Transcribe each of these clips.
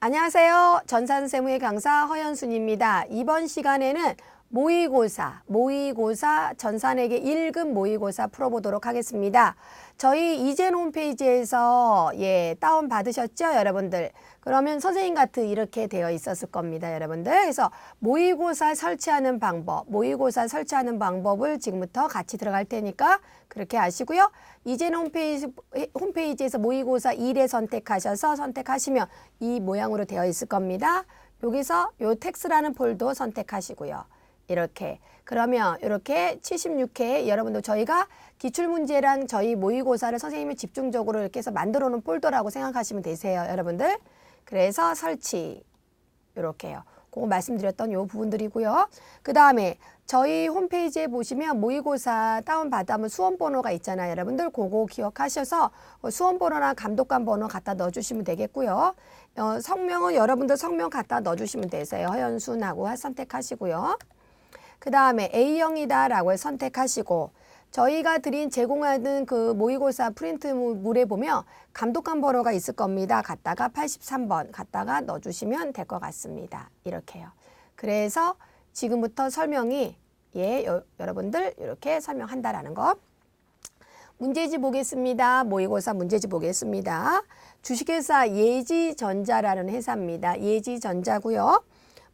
안녕하세요. 전산세무의 강사 허연순입니다. 이번 시간에는 모의고사 전산회계 1급 모의고사 풀어보도록 하겠습니다. 저희 이젠 홈페이지에서 다운 받으셨죠, 여러분들? 그러면 선생님 같은 이렇게 되어 있었을 겁니다, 여러분들. 그래서 모의고사 설치하는 방법을 지금부터 같이 들어갈 테니까 그렇게 아시고요. 이젠 홈페이지에서 모의고사 1에 선택하시면 이 모양으로 되어 있을 겁니다. 여기서 요 텍스라는 폴더 선택하시고요. 이렇게 그러면 이렇게 76회 여러분들 저희가 기출문제랑 저희 모의고사를 선생님이 집중적으로 이렇게 해서 만들어 놓은 폴더라고 생각하시면 되세요, 여러분들. 그래서 설치 이렇게요. 그거 말씀드렸던 요 부분들이고요. 그 다음에 저희 홈페이지에 보시면 모의고사 다운받으면 수험번호가 있잖아요, 여러분들. 그거 기억하셔서 수험번호나 감독관 번호 갖다 넣어주시면 되겠고요. 성명은 여러분들 성명 갖다 넣어주시면 되세요. 허연순하고 선택하시고요. 그 다음에 A형이다 라고 선택하시고 저희가 제공하는 그 모의고사 프린트물에 보면 감독관 번호가 있을 겁니다. 갖다가 83번 갖다가 넣어주시면 될 것 같습니다. 이렇게요. 그래서 지금부터 설명이 여러분들 이렇게 설명한다라는 거. 문제집 보겠습니다. 모의고사 문제집 보겠습니다. 주식회사 예지전자라는 회사입니다. 예지전자고요.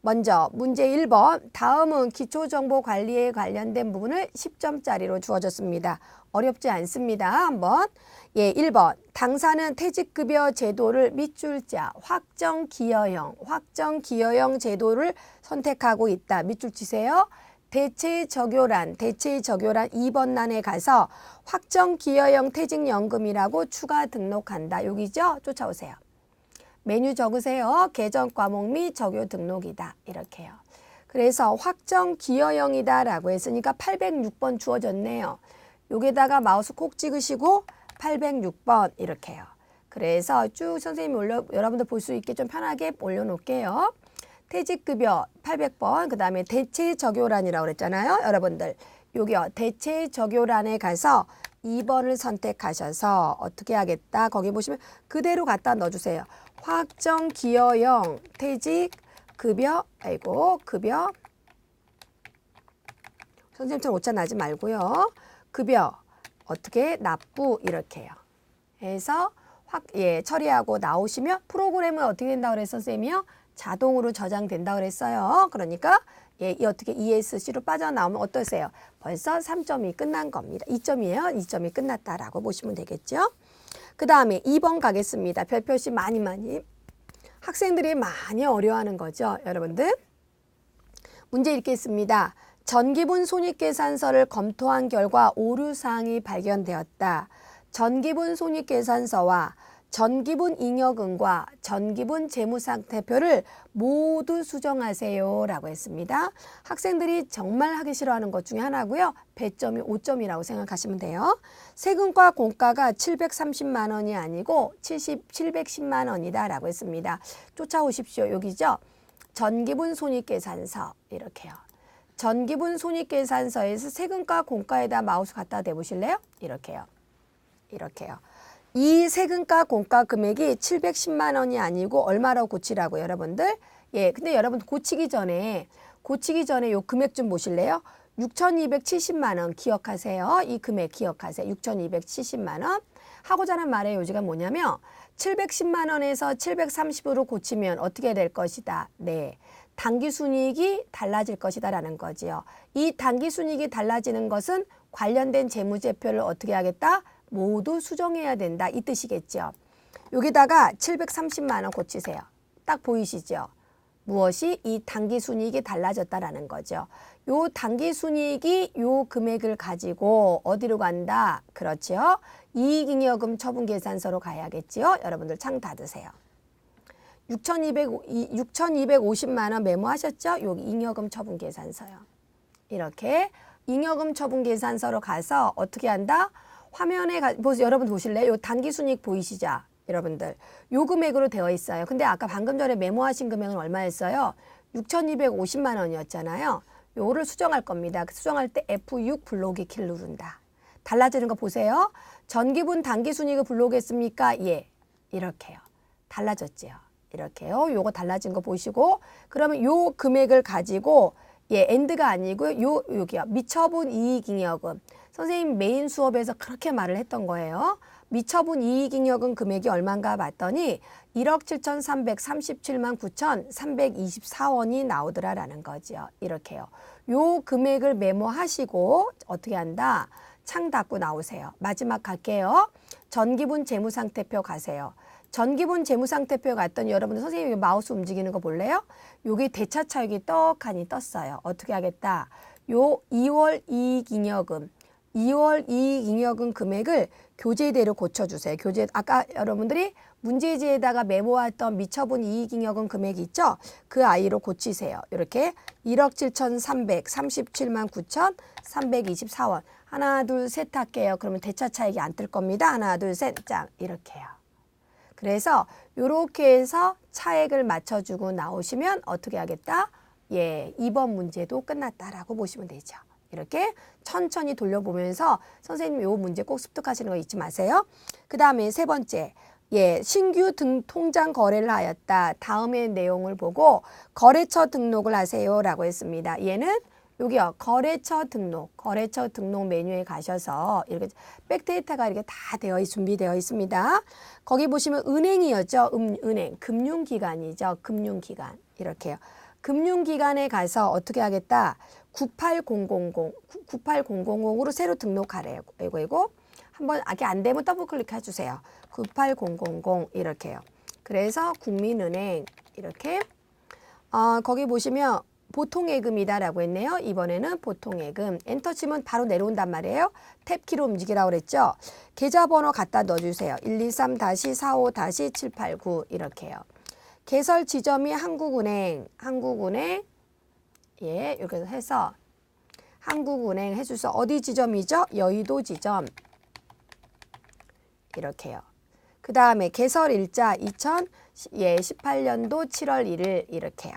먼저 문제 1번 다음은 기초정보관리에 관련된 부분을 10점짜리로 주어졌습니다. 어렵지 않습니다. 한번 1번 당사는 퇴직급여 제도를 밑줄 자 확정기여형 제도를 선택하고 있다. 밑줄 치세요. 대체적요란 2번 란에 가서 확정기여형 퇴직연금이라고 추가 등록한다. 여기죠? 쫓아오세요. 메뉴 적으세요. 계정 과목 및 적요 등록이다. 이렇게요. 그래서 확정 기여형이다 라고 했으니까 806번 주어졌네요. 여기다가 마우스 콕 찍으시고 806번 이렇게요. 그래서 쭉 선생님이 여러분들 볼 수 있게 좀 편하게 올려놓을게요. 퇴직급여 800번 그 다음에 대체적요란이라고 그랬잖아요. 여러분들 여기요. 대체적요란에 가서 2번을 선택하셔서 어떻게 하겠다. 거기 보시면 그대로 갖다 넣어주세요. 확정기여형 퇴직급여 급여 선생님처럼 오차 나지 말고요. 급여 어떻게 납부 이렇게요. 해서 처리하고 나오시면 프로그램은 어떻게 된다고 그랬어요, 선생님이요? 자동으로 저장된다고 그랬어요. 그러니까 어떻게 ESC로 빠져나오면 어떠세요? 벌써 3점이 끝난 겁니다. 2점이에요. 2점이 끝났다라고 보시면 되겠죠. 그 다음에 2번 가겠습니다. 별표시 많이 학생들이 많이 어려워하는 거죠, 여러분들. 문제 읽겠습니다. 전기분 손익계산서를 검토한 결과 오류사항이 발견되었다. 전기분 손익계산서와 전기분 잉여금과 전기분 재무상태표를 모두 수정하세요 라고 했습니다. 학생들이 정말 하기 싫어하는 것 중에 하나고요. 배점이 5점이라고 생각하시면 돼요. 세금과 공가가 730만 원이 아니고 710만 원이다 라고 했습니다. 쫓아오십시오. 여기죠. 전기분 손익계산서 이렇게요. 전기분 손익계산서에서 세금과 공가에다 마우스 갖다 대보실래요? 이렇게요. 이 세금과 공가 금액이 710만 원이 아니고 얼마라고 고치라고 여러분들? 근데 여러분 고치기 전에 요 금액 좀 보실래요? 6,270만 원 기억하세요. 이 금액 기억하세요. 6,270만 원. 하고자 하는 말의 요지가 뭐냐면 710만 원에서 730으로 고치면 어떻게 될 것이다. 당기순이익이 달라질 것이다 라는 거지요. 이 당기순이익이 달라지는 것은 관련된 재무제표를 어떻게 하겠다? 모두 수정해야 된다. 이 뜻이겠죠. 여기다가 730만 원 고치세요. 딱 보이시죠? 무엇이? 이 당기순이익이 달라졌다라는 거죠. 요 당기순이익이 요 금액을 가지고 어디로 간다? 그렇죠. 이익잉여금 처분계산서로 가야겠지요. 여러분들 창 닫으세요. 6,250만 원 메모하셨죠? 여기 잉여금 처분계산서요. 이렇게 잉여금 처분계산서로 가서 어떻게 한다? 화면에 여러분 보실래요? 요 단기순이익 보이시죠? 여러분들 요 금액으로 되어 있어요. 근데 아까 방금 전에 메모하신 금액은 얼마였어요? 6,250만 원이었잖아요. 요거를 수정할 겁니다. 수정할 때 F6 불러오기 키를 누른다. 달라지는 거 보세요. 전기분 단기순이익을 불러오겠습니까? 이렇게요. 달라졌지요. 이렇게요. 요거 달라진 거 보시고 그러면 요 금액을 가지고 엔드가 아니고 여기요. 미처분 이익잉여금. 선생님 메인 수업에서 그렇게 말을 했던 거예요. 미처분 이익잉여금 금액이 얼마인가 봤더니 1억 7,337만 9,324원이 나오더라라는 거죠. 이렇게요. 요 금액을 메모하시고 어떻게 한다? 창 닫고 나오세요. 마지막 갈게요. 전기분 재무상태표 가세요. 전기분 재무상태표 갔더니 여러분들 선생님이 마우스 움직이는 거 볼래요? 여기 대차차익이 떡하니 떴어요. 어떻게 하겠다? 요 2월 이익잉여금 2월 이익잉여금 금액을 교재대로 고쳐주세요. 아까 여러분들이 문제지에다가 메모했던 미처분 이익잉여금 금액이 있죠? 그 아이로 고치세요. 이렇게 1억 7,337만 9,324원. 하나, 둘, 셋 할게요. 그러면 대차 차익이 안 뜰 겁니다. 하나, 둘, 셋, 짱. 이렇게요. 그래서 이렇게 해서 차액을 맞춰주고 나오시면 어떻게 하겠다? 2번 문제도 끝났다라고 보시면 되죠. 이렇게 천천히 돌려보면서 선생님 요 문제 꼭 습득하시는 거 잊지 마세요. 그 다음에 세 번째. 신규 통장 거래를 하였다. 다음의 내용을 보고 거래처 등록을 하세요 라고 했습니다. 얘는 여기요. 거래처 등록 메뉴에 가셔서 이렇게 백데이터가 이렇게 다 준비되어 있습니다. 거기 보시면 은행이었죠. 은행. 금융기관이죠. 금융기관. 이렇게요. 금융기관에 가서 어떻게 하겠다? 98000으로 새로 등록하래요. 이거. 한번 이게 안 되면 더블 클릭해 주세요. 98000 이렇게요. 그래서 국민은행 이렇게 거기 보시면 보통예금이다라고 했네요. 이번에는 보통예금. 엔터 치면 바로 내려온단 말이에요. 탭키로 움직이라고 그랬죠. 계좌번호 갖다 넣어주세요. 123-45-789 이렇게요. 개설 지점이 한국은행 이렇게 해서 한국은행 해주셔서 어디 지점이죠? 여의도 지점 이렇게요. 그 다음에 개설 일자 2018년도 7월 1일 이렇게요.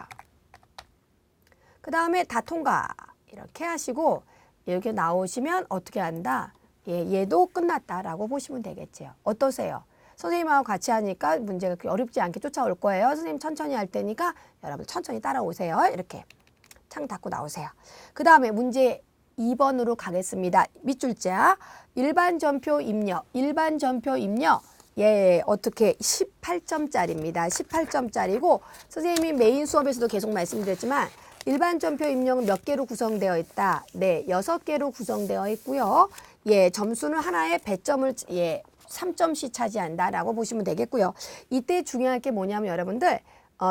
그 다음에 다 통과 이렇게 하시고 여기 나오시면 어떻게 한다? 얘도 끝났다라고 보시면 되겠죠. 어떠세요? 선생님하고 같이 하니까 문제가 그렇게 어렵지 않게 쫓아올 거예요. 선생님 천천히 할 테니까 여러분 천천히 따라오세요. 이렇게 창 닫고 나오세요. 그 다음에 문제 2번으로 가겠습니다. 밑줄자 일반 전표 입력. 어떻게 18점짜리입니다. 18점짜리고 선생님이 메인 수업에서도 계속 말씀드렸지만 일반 전표 입력은 몇 개로 구성되어 있다? 네, 6개로 구성되어 있고요. 점수는 하나에 배점을 3점씩 차지한다라고 보시면 되겠고요. 이때 중요한 게 뭐냐면 여러분들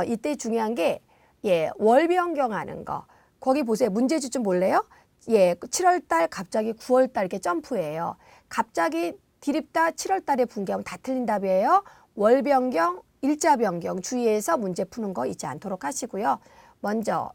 이때 중요한 게 월 변경하는 거. 거기 보세요. 문제집 좀 볼래요? 7월달 갑자기 9월달 이렇게 점프해요. 갑자기 디립다 7월달에 분개하면 다 틀린 답이에요. 월 변경, 일자 변경 주의해서 문제 푸는 거 잊지 않도록 하시고요. 먼저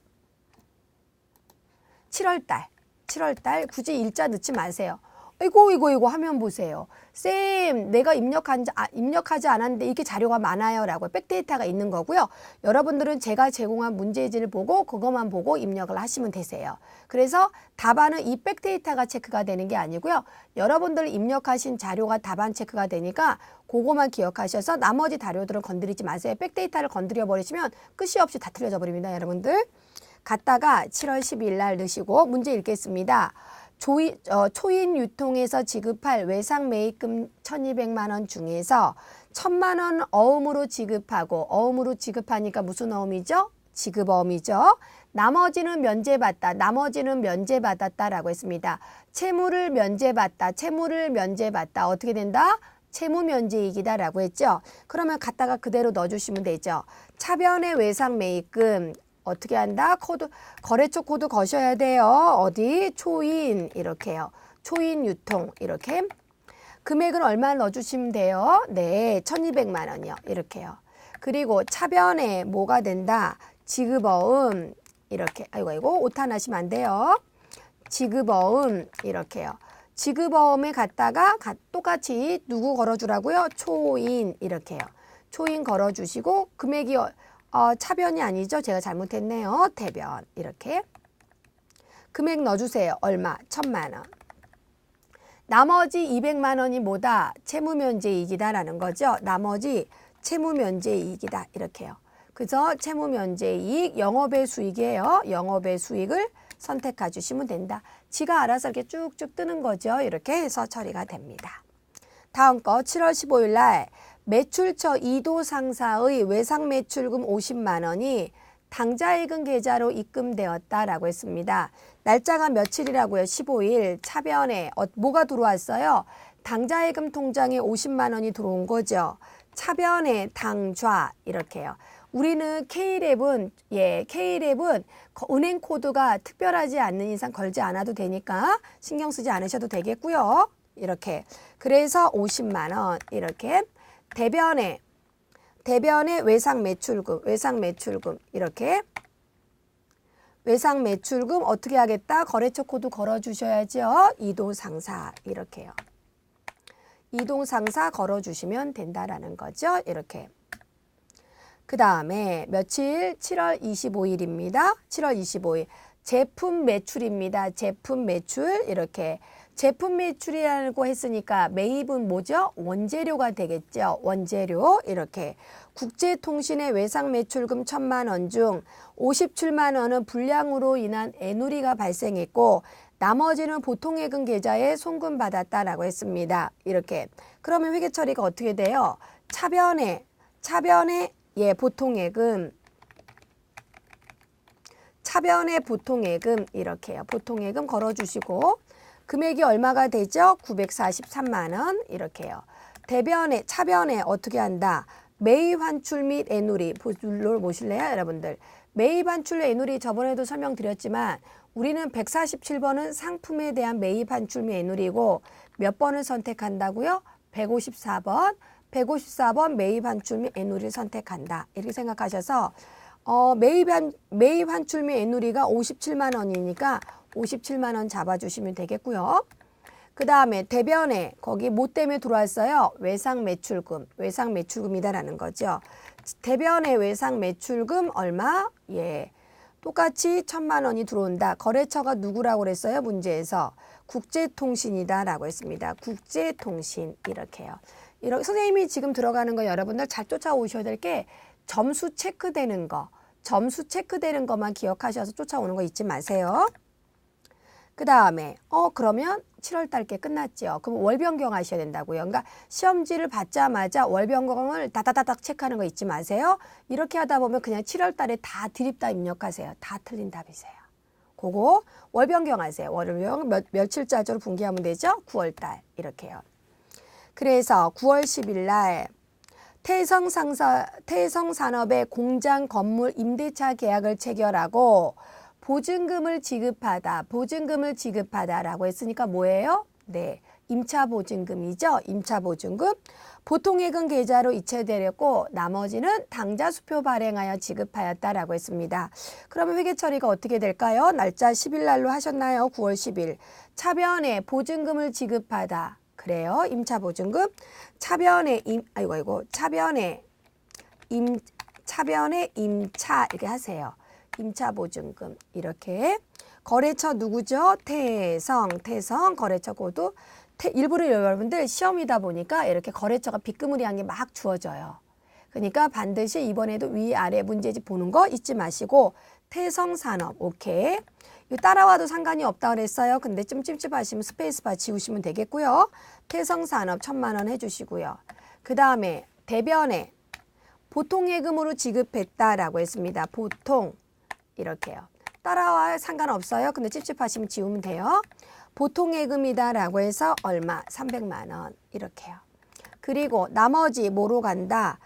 7월달 굳이 일자 넣지 마세요. 이거 하면 보세요. 쌤 내가 입력하지 않았는데 이렇게 자료가 많아요 라고 백데이터가 있는 거고요. 여러분들은 제가 제공한 문제지를 보고 그것만 보고 입력을 하시면 되세요. 그래서 답안은 이 백데이터가 체크가 되는 게 아니고요. 여러분들 입력하신 자료가 답안 체크가 되니까 그거만 기억하셔서 나머지 자료들은 건드리지 마세요. 백데이터를 건드려 버리시면 끝이 없이 다 틀려져 버립니다. 여러분들. 갔다가 7월 12일 날 넣으시고 문제 읽겠습니다. 초인 유통에서 지급할 외상 매입금 1,200만 원 중에서 1,000만 원 어음으로 지급하니까 무슨 어음이죠? 지급어음이죠. 나머지는 면제받았다라고 했습니다. 채무를 면제받다. 어떻게 된다? 채무 면제이익이다라고 했죠. 그러면 갖다가 그대로 넣어주시면 되죠. 차변의 외상 매입금 어떻게 한다? 거래처 코드 거셔야 돼요. 어디? 초인 이렇게요. 초인 유통 이렇게. 금액은 얼마 넣어주시면 돼요? 네, 1,200만 원이요. 이렇게요. 그리고 차변에 뭐가 된다? 지급어음 이렇게. 아이고 오타나시면 안 돼요. 지급어음 이렇게요. 지급어음에 갖다가 똑같이 누구 걸어주라고요? 초인 이렇게요. 초인 걸어주시고 금액이 차변이 아니죠. 제가 잘못했네요. 대변 이렇게. 금액 넣어주세요. 얼마? 1,000만 원. 나머지 200만 원이 뭐다? 채무면제이익이다라는 거죠. 나머지 채무 면제 이익이다. 이렇게요. 그래서 채무 면제 이익, 영업의 수익이에요. 영업의 수익을 선택해 주시면 된다. 지가 알아서 이렇게 쭉쭉 뜨는 거죠. 이렇게 해서 처리가 됩니다. 다음 거 7월 15일 날 매출처 2도 상사의 외상 매출금 50만 원이 당좌예금 계좌로 입금되었다라고 했습니다. 날짜가 며칠이라고요? 15일. 차변에 뭐가 들어왔어요? 당좌예금 통장에 50만 원이 들어온 거죠. 차변에 당좌 이렇게요. 우리는 K랩은 은행 코드가 특별하지 않는 이상 걸지 않아도 되니까 신경 쓰지 않으셔도 되겠고요. 이렇게. 그래서 50만 원 이렇게 대변에 외상 매출금 이렇게 외상 매출금 어떻게 하겠다? 거래처 코드 걸어 주셔야죠. 이동상사 이렇게요. 이동상사 걸어 주시면 된다라는 거죠. 이렇게. 그 다음에 며칠? 7월 25일입니다. 7월 25일. 제품 매출입니다. 제품 매출 이렇게. 제품 매출이라고 했으니까 매입은 뭐죠? 원재료가 되겠죠. 원재료 이렇게. 국제통신의 외상 매출금 1,000만 원 중 57만 원은 불량으로 인한 애누리가 발생했고 나머지는 보통예금 계좌에 송금받았다라고 했습니다. 이렇게. 그러면 회계 처리가 어떻게 돼요? 차변에 보통예금 이렇게요. 보통예금 걸어주시고 금액이 얼마가 되죠? 943만 원 이렇게요. 차변에 어떻게 한다? 매입 환출 및 애누리 볼로 보실래요, 여러분들? 매입 환출 애누리 저번에도 설명드렸지만 우리는 147번은 상품에 대한 매입 환출 및 애누리고 몇 번을 선택한다고요? 154번. 154번 매입 환출 및 애누리를 선택한다. 이렇게 생각하셔서 매입 환출 및 애누리가 57만 원이니까 57만 원 잡아주시면 되겠고요. 그 다음에 대변에 거기 뭐 때문에 들어왔어요? 외상 매출금이다라는 거죠. 대변에 외상 매출금 얼마? 예, 똑같이 1,000만 원이 들어온다. 거래처가 누구라고 그랬어요? 문제에서 국제통신이다라고 했습니다. 국제통신 이렇게요. 선생님이 지금 들어가는 거 여러분들 잘 쫓아오셔야 될 게 점수 체크되는 것만 기억하셔서 쫓아오는 거 잊지 마세요. 그 다음에 그러면 7월 달께 끝났죠. 그럼 월 변경하셔야 된다고요. 그러니까 시험지를 받자마자 월 변경을 다다다닥 체크하는 거 잊지 마세요. 이렇게 하다 보면 그냥 7월 달에 다 드립다 입력하세요. 다 틀린 답이세요. 그거 월 변경하세요. 월을 며칠자로 분기하면 되죠. 9월 달 이렇게요. 그래서 9월 10일 날 태성산업의 공장 건물 임대차 계약을 체결하고 보증금을 지급하다라고 했으니까 뭐예요? 네, 임차보증금이죠. 임차보증금. 보통예금 계좌로 이체되렸고 나머지는 당좌수표 발행하여 지급하였다라고 했습니다. 그러면 회계 처리가 어떻게 될까요? 날짜 10일 날로 하셨나요? 9월 10일. 차변에 보증금을 지급하다. 그래요. 임차보증금. 차변에 임차 이렇게 하세요. 임차보증금 이렇게. 거래처 누구죠? 태성 거래처 코드. 일부러 여러분들 시험이다 보니까 이렇게 거래처가 빗그무리한 게 막 주어져요. 그러니까 반드시 이번에도 위아래 문제집 보는 거 잊지 마시고 태성산업 오케이. 이거 따라와도 상관이 없다 그랬어요. 근데 좀 찝찝하시면 스페이스바 지우시면 되겠고요. 태성산업 1,000만 원 해주시고요. 그 다음에 대변에 보통예금으로 지급했다라고 했습니다. 보통 이렇게요. 따라와 상관없어요. 근데 찝찝하시면 지우면 돼요. 보통예금이다라고 해서 얼마? 300만 원 이렇게요. 그리고 나머지 뭐로 간다?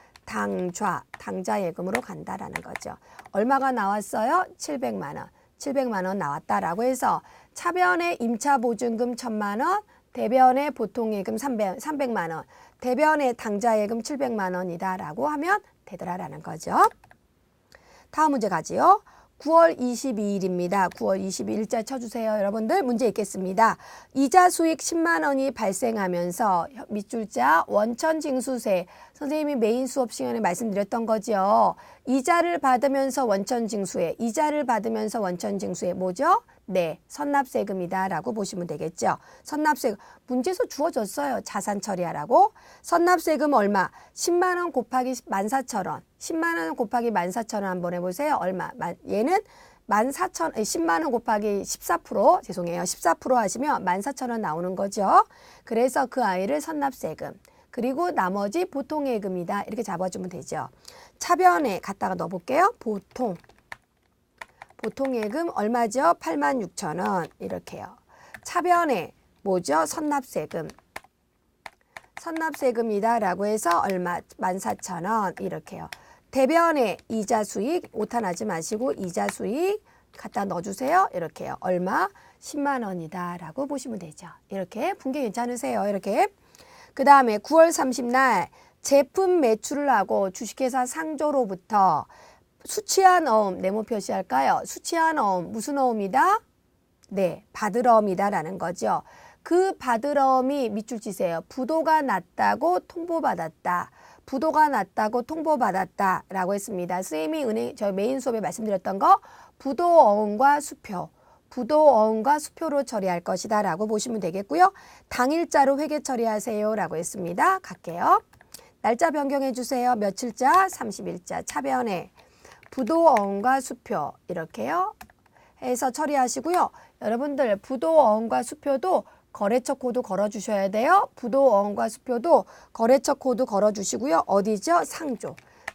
당좌예금으로 간다라는 거죠. 얼마가 나왔어요? 700만 원. 700만 원 나왔다라고 해서 차변에 임차보증금 1,000만 원, 대변에 보통예금 300만 원, 대변에 당좌예금 700만 원이다라고 하면 되더라라는 거죠. 다음 문제 가지요. 9월 22일입니다. 9월 22일자 쳐주세요. 여러분들 문제 있겠습니다. 이자 수익 10만 원이 발생하면서 밑줄자 원천징수세. 선생님이 메인 수업 시간에 말씀드렸던 거죠. 이자를 받으면서 원천징수해. 뭐죠? 네, 선납세금이다 라고 보시면 되겠죠. 선납세금, 문제에서 주어졌어요. 자산 처리하라고. 선납세금 얼마? 10만 원 곱하기 14,000원. 10만 원 곱하기 14,000원 한번 해보세요. 얼마? 얘는 10만 원 곱하기 14%, 죄송해요. 14% 하시면 14,000원 나오는 거죠. 그래서 그 아이를 선납세금. 그리고 나머지 보통예금이다. 이렇게 잡아주면 되죠. 차변에 갖다가 넣어볼게요. 보통예금 얼마죠? 86,000원 이렇게요. 차변에 뭐죠? 선납세금. 선납세금이다 라고 해서 얼마? 14,000원 이렇게요. 대변에 이자 수익 오탄하지 마시고 이자 수익 갖다 넣어주세요. 이렇게요. 얼마? 10만 원이다 라고 보시면 되죠. 이렇게 분계 괜찮으세요? 이렇게. 그 다음에 9월 30날 제품 매출을 하고 주식회사 상조로부터 수취한 어음, 네모 표시할까요? 수취한 어음, 무슨 어음이다? 네, 받으러움이다 라는 거죠. 그 받으러움이 밑줄 치세요. 부도가 났다고 통보받았다. 부도가 났다고 통보받았다 라고 했습니다. 선생님이 저 메인 수업에 말씀드렸던 거 부도 어음과 수표. 부도 어음과 수표로 처리할 것이다 라고 보시면 되겠고요. 당일자로 회계 처리하세요 라고 했습니다. 갈게요. 날짜 변경해 주세요. 며칠자? 30일자. 차변에 부도 어음과 수표 이렇게요. 해서 처리하시고요. 여러분들 부도 어음과 수표도 거래처 코드 걸어주셔야 돼요. 부도 어음과 수표도 거래처 코드 걸어주시고요. 어디죠?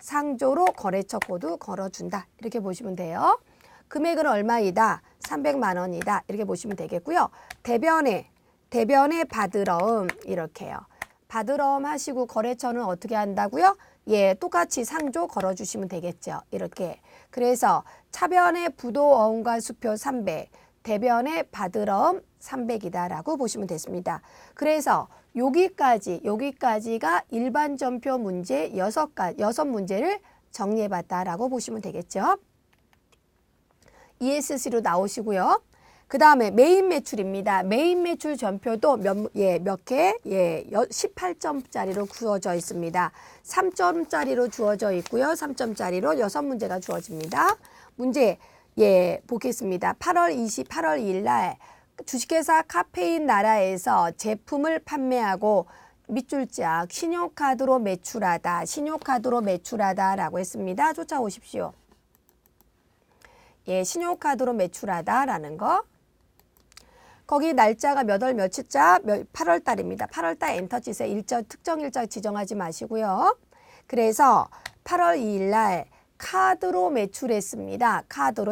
상조로 거래처 코드 걸어준다. 이렇게 보시면 돼요. 금액은 얼마이다? 300만 원이다. 이렇게 보시면 되겠고요. 대변에 받으러움 이렇게요. 받으러움 하시고 거래처는 어떻게 한다고요? 예, 똑같이 상조 걸어주시면 되겠죠. 이렇게. 그래서 차변에 부도 어음과 수표 300, 대변에 받으러움 300이다 라고 보시면 됐습니다. 그래서 여기까지가 일반 전표 문제 6문제를 정리해 봤다 라고 보시면 되겠죠. ESC로 나오시고요. 그 다음에 메인 매출입니다. 메인 매출 전표도 몇 개? 18점짜리로 주어져 있습니다. 3점짜리로 주어져 있고요. 3점짜리로 6문제가 주어집니다. 문제 보겠습니다. 8월 2일 날 주식회사 카페인 나라에서 제품을 판매하고 밑줄짝 신용카드로 매출하다 라고 했습니다. 쫓아오십시오. 예, 신용카드로 매출하다 라는 거. 거기 날짜가 몇 월 며칠자? 8월 달입니다. 8월 달 엔터 치세요. 특정 일자 지정하지 마시고요. 그래서 8월 2일 날 카드로 매출했습니다.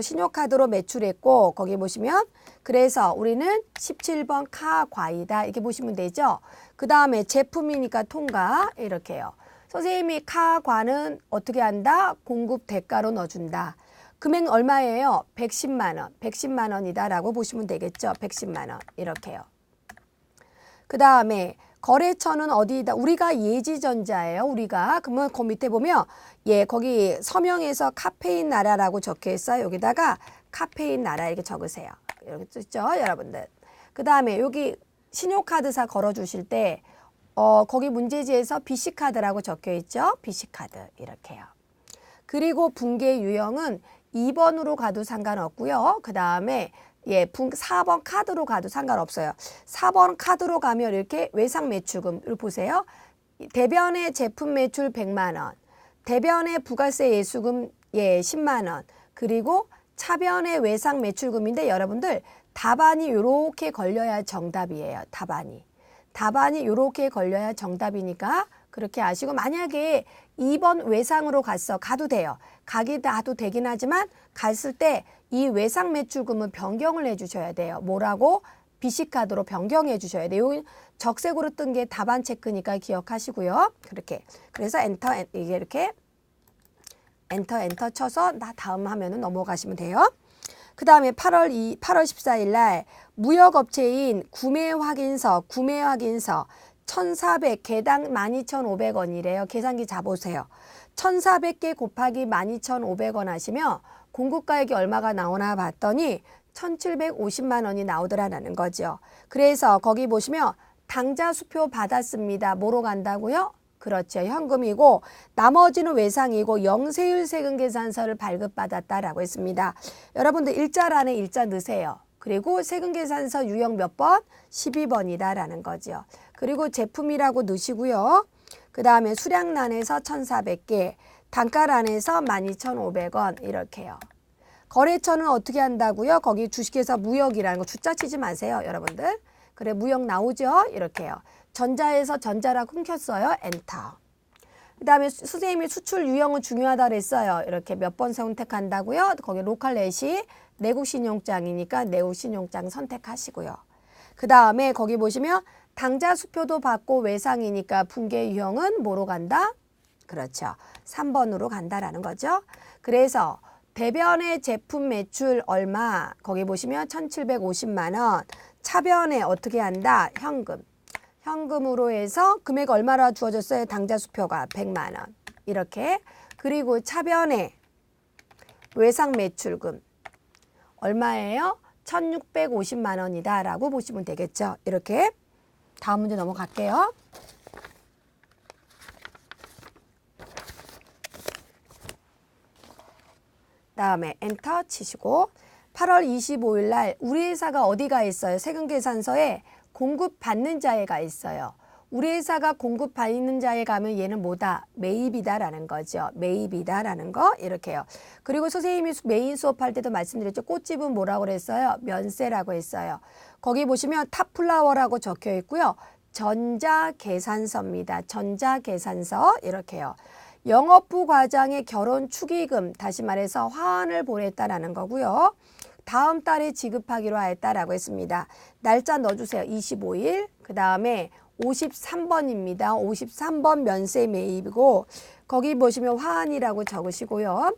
신용카드로 매출했고 거기 보시면 그래서 우리는 17번 카과이다 이렇게 보시면 되죠. 그 다음에 제품이니까 통과 이렇게요. 선생님이 카과는 어떻게 한다? 공급 대가로 넣어준다. 금액 얼마예요? 110만 원. 110만 원이다 라고 보시면 되겠죠. 110만 원 이렇게요. 그 다음에 거래처는 어디다? 우리가 예지전자예요. 그러면 그 밑에 보면 거기 서명에서 카페인 나라라고 적혀 있어요. 여기다가 카페인 나라 이렇게 적으세요. 이렇게 있죠, 여러분들. 그 다음에 여기 신용카드사 걸어주실 때 거기 문제지에서 BC카드라고 적혀 있죠. BC카드 이렇게요. 그리고 분계 유형은 2번으로 가도 상관없고요. 그 다음에 4번 카드로 가도 상관없어요. 4번 카드로 가면 이렇게 외상 매출금을 보세요. 대변의 제품 매출 100만 원, 대변의 부가세 예수금 10만 원, 그리고 차변의 외상 매출금인데 여러분들 답안이 이렇게 걸려야 정답이에요. 답안이 이렇게 걸려야 정답이니까 그렇게 아시고 만약에 2번 외상으로 가도 돼요. 가도 되긴 하지만 갔을 때 이 외상 매출금은 변경을 해주셔야 돼요. 뭐라고? BC카드로 변경해 주셔야 돼요. 여기 적색으로 뜬 게 답안 체크니까 기억하시고요. 그렇게. 그래서 이게 이렇게 엔터 쳐서 다음 화면은 넘어가시면 돼요. 그 다음에 8월 14일 날 무역업체인 구매 확인서 1,400 개당 12,500원이래요. 계산기 잡으세요. 1,400개 곱하기 12,500원 하시면 공급가액이 얼마가 나오나 봤더니 1,750만 원이 나오더라는 거죠. 그래서 거기 보시면 당자 수표 받았습니다. 뭐로 간다고요? 그렇죠. 현금이고 나머지는 외상이고 영세율 세금 계산서를 발급받았다라고 했습니다. 여러분들 일자란에 일자 넣으세요. 그리고 세금계산서 유형 몇 번? 12번이다라는 거죠. 그리고 제품이라고 넣으시고요. 그 다음에 수량란에서 1,400개, 단가란에서 12,500원 이렇게요. 거래처는 어떻게 한다고요? 거기 주식회사 무역이라는 거 주자 치지 마세요, 여러분들. 그래, 무역 나오죠? 이렇게요. 전자에서 전자라 끊겼어요. 엔터. 그 다음에 선생님이 수출 유형은 중요하다 그랬어요. 이렇게 몇 번 선택한다고요? 거기 로컬 넷이 내국 신용장이니까 내국 신용장 선택하시고요. 그 다음에 거기 보시면 당좌 수표도 받고 외상이니까 분계 유형은 뭐로 간다? 그렇죠. 3번으로 간다라는 거죠. 그래서 대변의 제품 매출 얼마? 거기 보시면 1,750만 원. 차변에 어떻게 한다? 현금. 현금으로 해서 금액 얼마나 주어졌어요? 당좌 수표가 100만 원. 이렇게. 그리고 차변에 외상 매출금 얼마예요? 1,650만 원이다 라고 보시면 되겠죠. 이렇게. 다음 문제 넘어갈게요. 다음에 엔터 치시고 8월 25일 날 우리 회사가 어디가 있어요? 세금계산서에 공급받는 자에가 있어요. 우리 회사가 공급받는 자에 가면 얘는 뭐다? 매입이다라는 거죠. 매입이다라는 거 이렇게요. 그리고 선생님이 메인 수업할 때도 말씀드렸죠. 꽃집은 뭐라고 그랬어요? 면세라고 했어요. 거기 보시면 탑플라워라고 적혀 있고요. 전자계산서입니다. 전자계산서 이렇게요. 영업부 과장의 결혼 축의금, 다시 말해서 화환을 보냈다라는 거고요. 다음 달에 지급하기로 하였다라고 했습니다. 날짜 넣어주세요. 25일. 그 다음에 53번입니다. 53번 면세 매입이고 거기 보시면 화환이라고 적으시고요.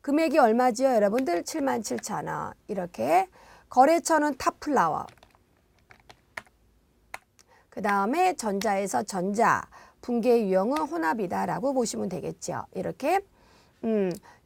금액이 얼마지요? 여러분들 77,000원. 이렇게 거래처는 탑플라워. 그 다음에 전자에서 전자. 분계 유형은 혼합이다라고 보시면 되겠죠. 이렇게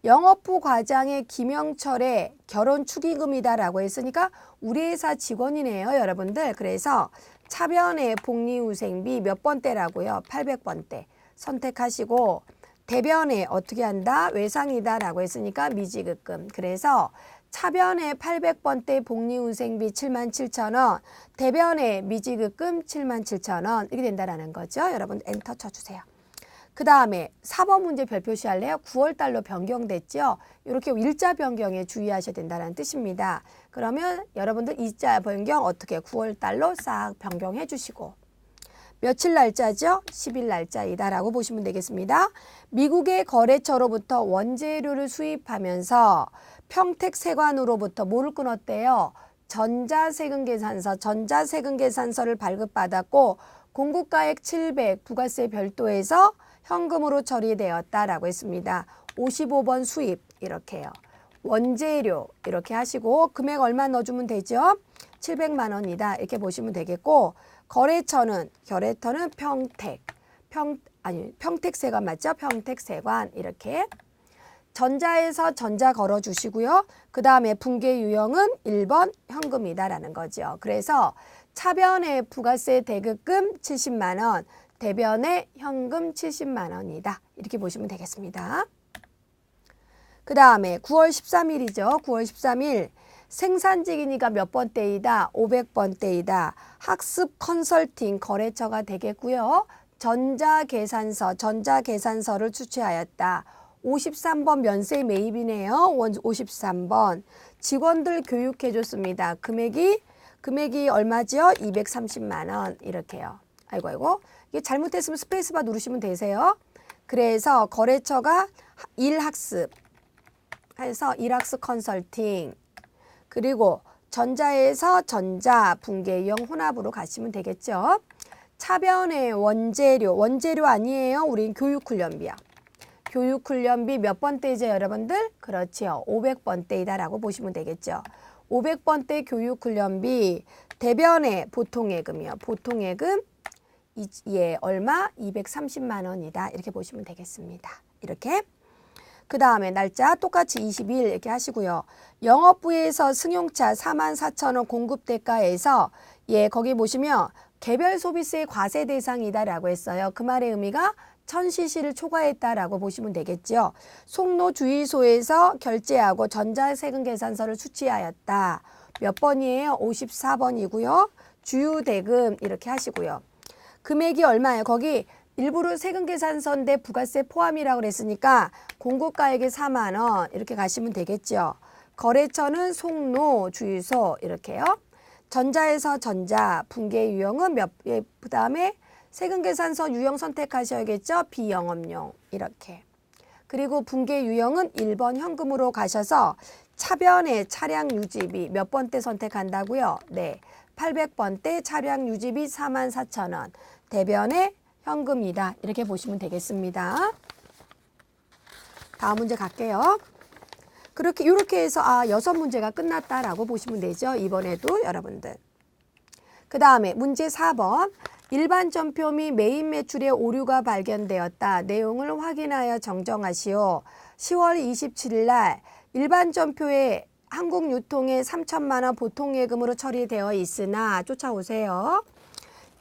영업부 과장의 김영철의 결혼 축의금이다라고 했으니까 우리 회사 직원이네요, 여러분들. 그래서 차변의 복리후생비 몇 번대라고요? 800번대 선택하시고 대변에 어떻게 한다? 외상이다라고 했으니까 미지급금. 그래서 차변에 800번대 복리후생비 77,000원, 대변에 미지급금 77,000원 이렇게 된다라는 거죠. 여러분 엔터 쳐주세요. 그 다음에 4번 문제 별표시 할래요? 9월달로 변경됐죠. 이렇게 일자 변경에 주의하셔야 된다는 뜻입니다. 그러면 여러분들 일자 변경 어떻게 9월달로 싹 변경해 주시고 며칠 날짜죠? 10일 날짜이다라고 보시면 되겠습니다. 미국의 거래처로부터 원재료를 수입하면서 평택세관으로부터 뭐를 끊었대요? 전자세금계산서, 전자세금계산서를 발급받았고 공급가액 700, 부가세 별도에서 현금으로 처리되었다라고 했습니다. 55번 수입 이렇게요. 원재료 이렇게 하시고 금액 얼마 넣어주면 되죠? 700만 원이다 이렇게 보시면 되겠고 거래처는 평택세관 맞죠? 평택세관 이렇게 전자에서 전자 걸어주시고요. 그 다음에 분계 유형은 1번 현금이다라는 거죠. 그래서 차변의 부가세 대급금 70만 원, 대변의 현금 70만 원이다. 이렇게 보시면 되겠습니다. 그 다음에 9월 13일이죠. 9월 13일 생산직이니까 몇 번대이다? 500번대이다. 학습 컨설팅 거래처가 되겠고요. 전자계산서를 추취하였다. 53번 면세 매입이네요. 53번. 직원들 교육해줬습니다. 금액이 얼마죠? 230만 원 이렇게요. 아이고 이게 잘못됐으면 스페이스바 누르시면 되세요. 그래서 거래처가 1학습 해서 1학습 컨설팅 그리고 전자에서 전자 분계형 혼합으로 가시면 되겠죠. 차변의 원재료 아니에요. 우린 교육훈련비야. 교육훈련비 몇 번대죠 여러분들? 그렇죠. 500번대이다라고 보시면 되겠죠. 500번대 교육훈련비 대변의 보통예금이요. 보통예금 얼마? 230만 원이다. 이렇게 보시면 되겠습니다. 이렇게. 그 다음에 날짜 똑같이 20일 이렇게 하시고요. 영업부에서 승용차 44,000원 공급대가에서 거기 보시면 개별 소비세 과세 대상이다라고 했어요. 그 말의 의미가 1000cc를 초과했다라고 보시면 되겠죠. 송로 주유소에서 결제하고 전자세금 계산서를 수취하였다. 몇 번이에요? 54번이고요. 주유대금 이렇게 하시고요. 금액이 얼마예요? 거기 일부러 세금계산서인데 부가세 포함이라고 그랬으니까 공고가액이 4만 원 이렇게 가시면 되겠죠. 거래처는 송로, 주유소 이렇게요. 전자에서 전자, 분계 유형은 몇 개, 그다음에 세금계산서 유형 선택하셔야겠죠. 비영업용 이렇게. 그리고 분계 유형은 1번 현금으로 가셔서 차변의 차량 유지비 몇 번대 선택한다고요? 네, 800번대 차량 유지비 44,000원. 대변의 현금이다. 이렇게 보시면 되겠습니다. 다음 문제 갈게요. 이렇게 해서 6문제가 끝났다라고 보시면 되죠. 이번에도 여러분들. 그 다음에 문제 4번. 일반 전표 및 메인 매출의 오류가 발견되었다. 내용을 확인하여 정정하시오. 10월 27일 날 일반 전표에 한국유통에 3천만 원 보통예금으로 처리되어 있으나 쫓아오세요.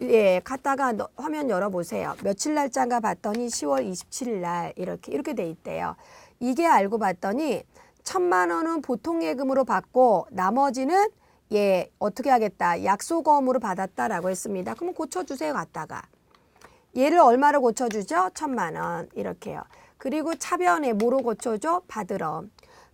예, 갔다가 화면 열어보세요. 며칠 날짜인가 봤더니 10월 27일 날 이렇게 돼 있대요. 이게 알고 봤더니 1,000만 원은 보통예금으로 받고 나머지는 어떻게 하겠다. 약소거음으로 받았다라고 했습니다. 그럼 고쳐주세요. 갔다가. 얘를 얼마로 고쳐주죠? 1,000만 원 이렇게요. 그리고 차변에 뭐로 고쳐줘? 받으럼.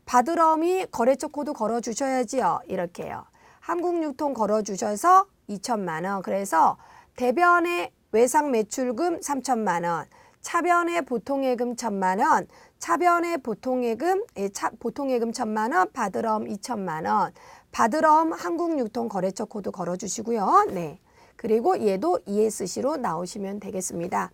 받으럼이 거래처 코드 걸어주셔야지요. 이렇게요. 한국유통 걸어주셔서 2,000만 원. 그래서 대변의 외상 매출금 3,000만 원. 차변의 보통예금 1,000만 원. 차변의 보통예금 1,000만 원. 받으럼 2,000만 원. 받으럼 한국유통 거래처 코드 걸어주시고요. 네. 그리고 얘도 ESC로 나오시면 되겠습니다.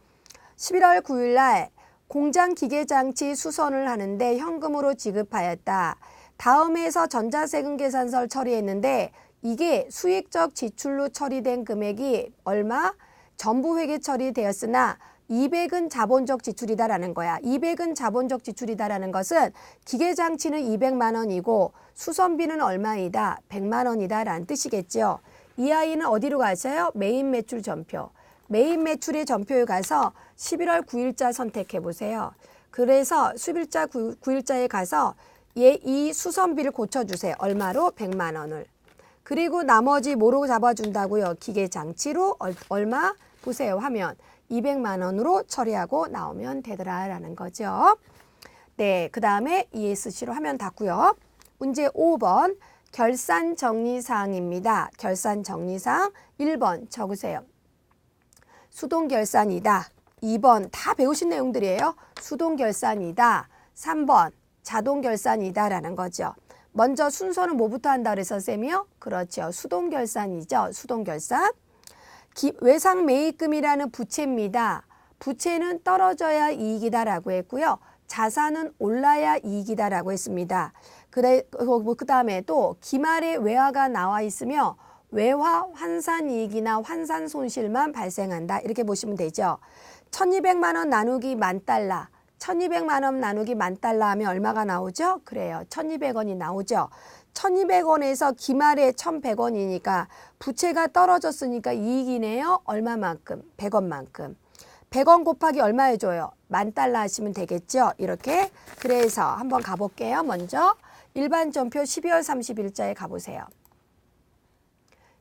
11월 9일 날 공장 기계장치 수선을 하는데 현금으로 지급하였다. 다음에서 전자세금 계산서를 처리했는데 이게 수익적 지출로 처리된 금액이 얼마? 전부 회계 처리되었으나 200은 자본적 지출이다라는 거야. 200은 자본적 지출이다라는 것은 기계장치는 200만 원이고 수선비는 얼마이다? 100만 원이다 라는 뜻이겠죠. 이 아이는 어디로 가세요? 메인 매출 전표. 메인 매출의 전표에 가서 11월 9일자 선택해 보세요. 그래서 11자 9일자에 가서 이 수선비를 고쳐주세요. 얼마로? 100만 원을. 그리고 나머지 뭐로 잡아준다고요? 기계장치로 얼마? 보세요. 화면. 200만 원으로 처리하고 나오면 되더라라는 거죠. 네, 그 다음에 ESC로 하면 닫고요. 문제 5번 결산 정리사항입니다. 결산 정리사항 1번 적으세요. 수동 결산이다. 2번 다 배우신 내용들이에요. 수동 결산이다. 3번 자동 결산이다 라는 거죠. 먼저 순서는 뭐부터 한다 그래서 쌤이요? 그렇죠. 수동 결산이죠. 수동 결산. 외상 매입금이라는 부채입니다. 부채는 떨어져야 이익이다라고 했고요. 자산은 올라야 이익이다라고 했습니다. 그 다음에 또 기말에 외화가 나와 있으며 외화 환산 이익이나 환산 손실만 발생한다. 이렇게 보시면 되죠. 1,200만 원 나누기 10,000달러. 1,200만 원 나누기 10,000달러 하면 얼마가 나오죠? 그래요. 1,200원이 나오죠. 1,200원에서 기말에 1,100원이니까 부채가 떨어졌으니까 이익이네요. 얼마만큼? 100원만큼. 100원 곱하기 얼마 해줘요? 10,000달러 하시면 되겠죠. 이렇게. 그래서 한번 가볼게요. 먼저 일반 전표 12월 30일자에 가보세요.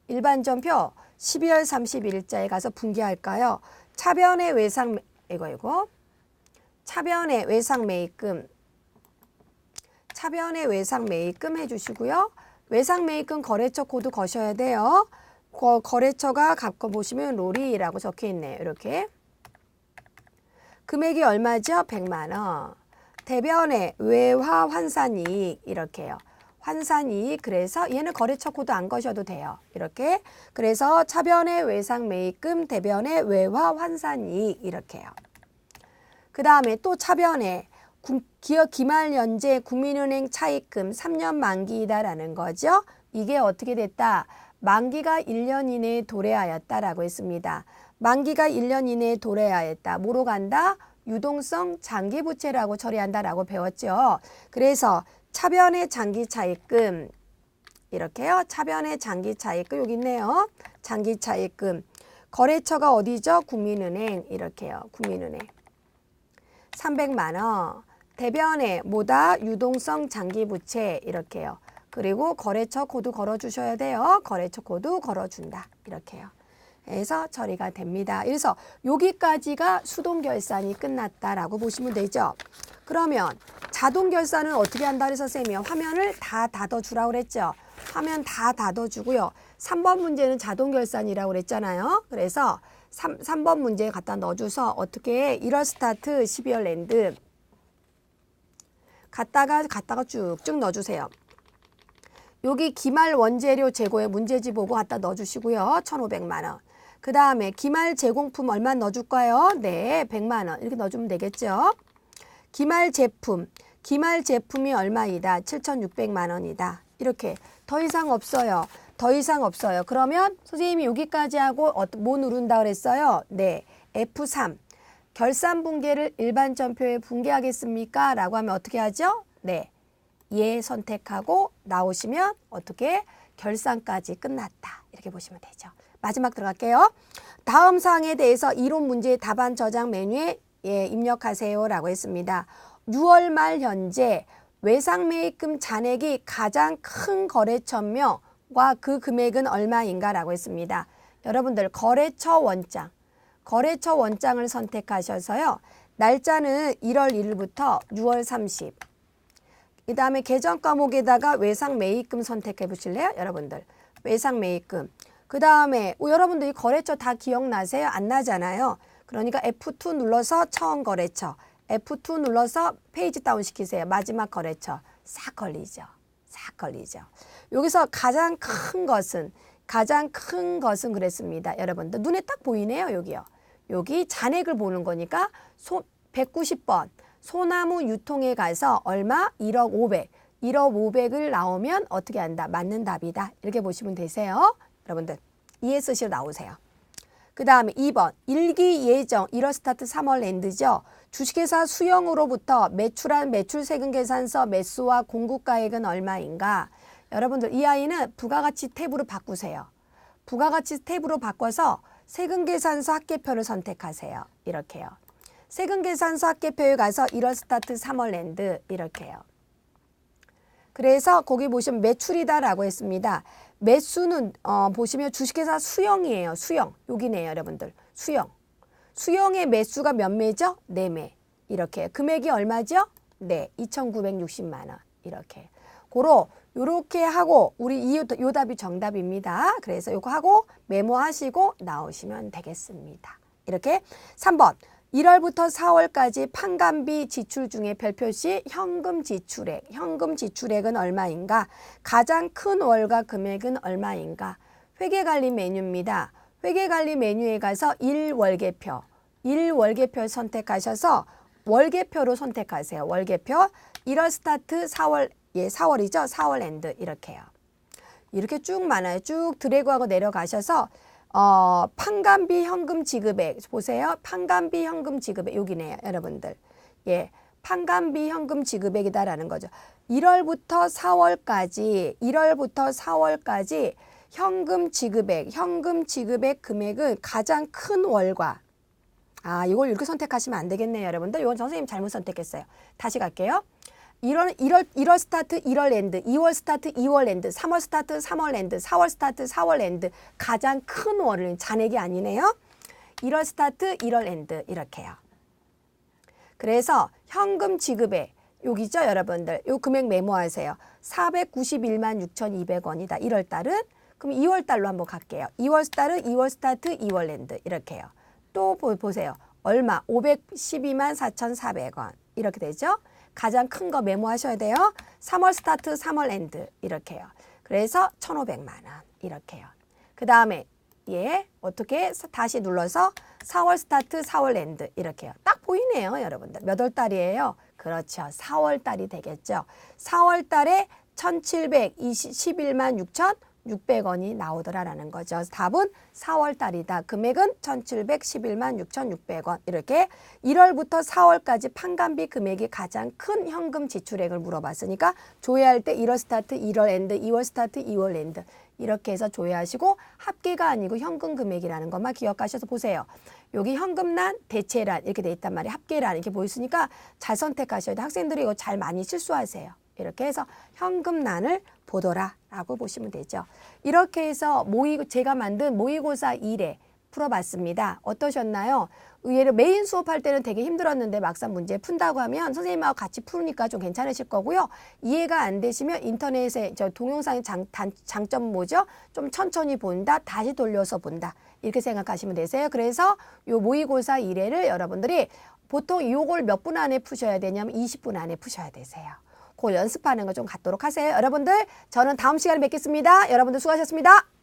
일반 전표 12월 30일자에 가서 분기할까요? 차변의 외상 차변의 외상 매입금. 차변의 외상 매입금 해주시고요. 외상 매입금 거래처 코드 거셔야 돼요. 거래처가 갖고 보시면 로리라고 적혀 있네요. 이렇게. 금액이 얼마죠? 100만 원. 대변의 외화 환산이익 이렇게요. 환산이익. 그래서 얘는 거래처 코드 안 거셔도 돼요. 이렇게. 그래서 차변의 외상 매입금, 대변의 외화 환산이익 이렇게요. 그 다음에 또 차변의 기업 기말 연재 국민은행 차입금 3년 만기이다라는 거죠. 이게 어떻게 됐다? 만기가 1년 이내에 도래하였다라고 했습니다. 만기가 1년 이내에 도래하였다. 뭐로 간다? 유동성 장기부채라고 처리한다라고 배웠죠. 그래서 차변의 장기차입금 이렇게요. 차변의 장기차입금 여기 있네요. 장기차입금. 거래처가 어디죠? 국민은행 이렇게요. 국민은행. 300만 원. 대변에 뭐다? 유동성 장기부채 이렇게요. 그리고 거래처 코드 걸어주셔야 돼요. 거래처 코드 걸어준다. 이렇게요. 해서 처리가 됩니다. 그래서 여기까지가 수동 결산이 끝났다라고 보시면 되죠. 그러면 자동 결산은 어떻게 한다 그래서 쌤이 화면을 다 닫아주라고 그랬죠. 화면 다 닫아주고요. 3번 문제는 자동 결산이라고 그랬잖아요. 그래서 3번 문제에 갖다 넣어줘서 어떻게 1월 스타트 12월 엔드 갖다가 쭉쭉 넣어주세요. 여기 기말 원재료 재고의 문제지 보고 갖다 넣어주시고요. 1,500만 원. 그 다음에 기말 제공품 얼마 넣어줄까요? 네, 100만 원. 이렇게 넣어주면 되겠죠. 기말 제품이 얼마이다? 7,600만 원이다. 이렇게 더 이상 없어요. 더 이상 없어요. 그러면 선생님이 여기까지 하고 뭐 누른다 그랬어요? 네, F3. 결산 붕괴를 일반 전표에 붕괴하겠습니까? 라고 하면 어떻게 하죠? 네, 예 선택하고 나오시면 어떻게 결산까지 끝났다. 이렇게 보시면 되죠. 마지막 들어갈게요. 다음 사항에 대해서 이론 문제의 답안 저장 메뉴에 입력하세요 라고 했습니다. 6월 말 현재 외상매입금 잔액이 가장 큰 거래처명과 그 금액은 얼마인가 라고 했습니다. 여러분들 거래처 원장을 선택하셔서요. 날짜는 1월 1일부터 6월 30. 그 다음에 계정 과목에다가 외상매입금 선택해 보실래요? 여러분들 외상매입금. 그 다음에 여러분들이 거래처 다 기억나세요? 안 나잖아요. 그러니까 F2 눌러서 처음 거래처, F2 눌러서 페이지 다운 시키세요. 마지막 거래처. 싹 걸리죠. 싹 걸리죠. 여기서 가장 큰 것은 그랬습니다. 여러분들 눈에 딱 보이네요. 여기요. 여기 잔액을 보는 거니까 190번 소나무 유통에 가서 얼마? 1억 500. 1억 500을 나오면 어떻게 한다? 맞는 답이다. 이렇게 보시면 되세요. 여러분들 ESC로 나오세요. 그 다음에 2번 일기 예정 1월 스타트 3월 엔드죠. 주식회사 수영으로부터 매출한 매출세금 계산서 매수와 공급가액은 얼마인가? 여러분들 이 아이는 부가가치 탭으로 바꾸세요. 부가가치 탭으로 바꿔서 세금계산서 합계표를 선택하세요. 이렇게요. 세금계산서 합계표에 가서 1월 스타트 3월 엔드 이렇게요. 그래서 거기 보시면 매출이다라고 했습니다. 매수는 보시면 주식회사 수영이에요. 수영. 여기네요. 여러분들. 수영. 수영의 매수가 몇 매죠? 4매. 이렇게. 금액이 얼마죠? 네. 2,960만 원. 이렇게. 요렇게 하고 우리 요 답이 정답입니다. 그래서 요거 하고 메모하시고 나오시면 되겠습니다. 이렇게 3번. 1월부터 4월까지 판관비 지출 중에 별표시 현금 지출액은 얼마인가? 가장 큰 월가 금액은 얼마인가? 회계관리 메뉴입니다. 회계관리 메뉴에 가서 1월계표 선택하셔서 월계표로 선택하세요. 월계표 1월 스타트 4월 4월이죠. 4월 엔드 이렇게요. 이렇게 쭉 많아요. 쭉 드래그하고 내려가셔서 판관비 현금 지급액 보세요. 판관비 현금 지급액 여기네요. 여러분들. 예, 판관비 현금 지급액이다라는 거죠. 1월부터 4월까지 현금 지급액 금액은 가장 큰 월과 이걸 이렇게 선택하시면 안 되겠네요. 여러분들. 이건 선생님 잘못 선택했어요. 다시 갈게요. 1월 스타트 1월 엔드, 2월 스타트 2월 엔드, 3월 스타트 3월 엔드, 4월 스타트 4월 엔드. 가장 큰 월은 잔액이 아니네요. 1월 스타트 1월 엔드 이렇게요. 그래서 현금 지급액 여기죠. 여러분들. 요 금액 메모하세요. 491만 6,200원이다. 1월 달은. 그럼 2월 달로 한번 갈게요. 2월 스타트 2월 엔드 이렇게요. 또 보세요. 얼마? 512만 4,400원. 이렇게 되죠. 가장 큰 거 메모하셔야 돼요. 3월 스타트 3월 엔드 이렇게요. 그래서 1,500만 원 이렇게요. 그 다음에 어떻게 다시 눌러서 4월 스타트 4월 엔드 이렇게요. 딱 보이네요. 여러분들. 몇 월 달이에요? 그렇죠. 4월 달이 되겠죠. 4월 달에 1,721만 6,600원이 나오더라라는 거죠. 답은 4월 달이다. 금액은 1,711만 6,600원. 이렇게 1월부터 4월까지 판관비 금액이 가장 큰 현금 지출액을 물어봤으니까 조회할 때 1월 스타트 1월 엔드, 2월 스타트 2월 엔드 이렇게 해서 조회하시고 합계가 아니고 현금 금액이라는 것만 기억하셔서 보세요. 여기 현금란, 대체란 이렇게 돼 있단 말이에요. 합계란 이렇게 보였으니까 잘 선택하셔야 돼요. 학생들이 이거 잘 많이 실수하세요. 이렇게 해서 현금란을 보더라 라고 보시면 되죠. 이렇게 해서 제가 만든 모의고사 1회 풀어봤습니다. 어떠셨나요? 의외로 메인 수업할 때는 되게 힘들었는데 막상 문제 푼다고 하면 선생님하고 같이 푸니까 좀 괜찮으실 거고요. 이해가 안 되시면 인터넷에 저 동영상의 장점 뭐죠? 좀 천천히 본다, 다시 돌려서 본다. 이렇게 생각하시면 되세요. 그래서 요 모의고사 1회를 여러분들이 보통 요걸 몇 분 안에 푸셔야 되냐면 20분 안에 푸셔야 되세요. 그걸 연습하는 거 좀 갖도록 하세요. 여러분들 저는 다음 시간에 뵙겠습니다. 여러분들 수고하셨습니다.